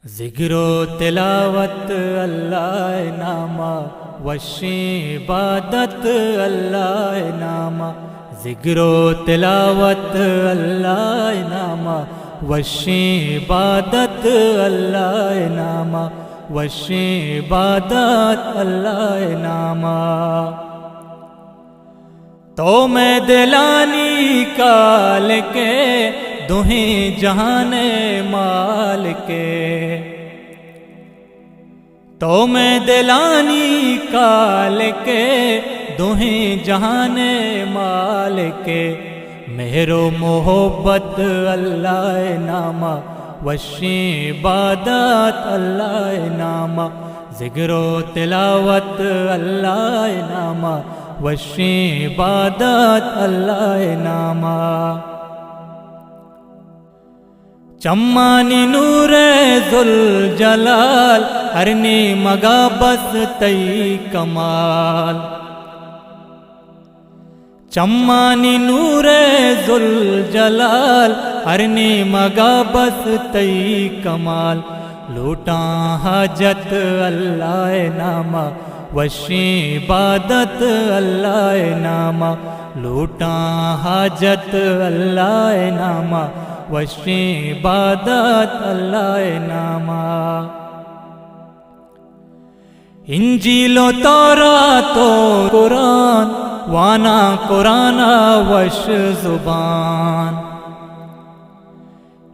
ذکر و تلاوت اللہ نامہ وشی عبادت اللہ نامہ، ذکر و تلاوت اللہ نامہ وشی عبادت اللہ نامہ، وشی عبادت اللہ نامہ۔ تو میں دلانی کال کے دوہیں جہان مال کے، تو میں دلانی کال کے دوہیں جہان مال کے، مہر و محبت اللہ نامہ وشی عبادت اللہ نامہ، ذکر و تلاوت اللہ نامہ وشی عبادت اللہ نامہ۔ چمانی نور ذوالجلال ارنی مگا بس تی کمال، چمانی نور ذوالجلال ارنی مگا بس تی کمال، لوٹاں حاجت اللہ نامہ وشی عبادت اللہ نامہ، لوٹاں حاجت اللہ نامہ وشی عبادت اللہ نامہ۔ انجیل و تورات و قرآن وانا قرآن وش زبان،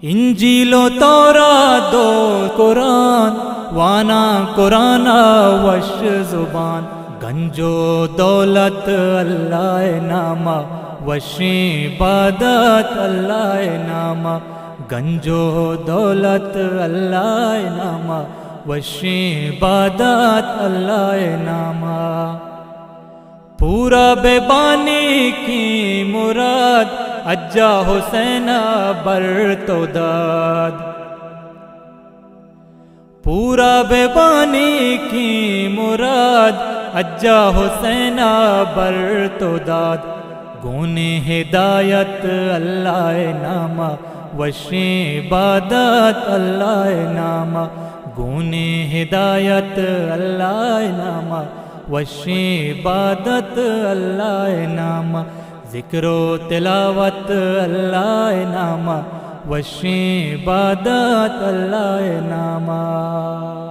انجیل و تورات و قرآن وانا قرآن وش زبان، گنج و دولت اللہ نامہ وشی عبادت اللہ نامہ، گنج و دولت اللہ نامہ وشی عبادت اللہ نامہ۔ پورا بے بانی کی مراد اجا حسین برتوداد، پورا بے بانی کی مراد اجا حسین برتوداد، گونے ہدایت اللہ نامہ وشی عبادت اللہ نامہ، گونے ہدایت اللہ نامہ وشی عبادت اللہ نامہ، ذکر و تلاوت اللہ نامہ وشی عبادت اللہ نامہ۔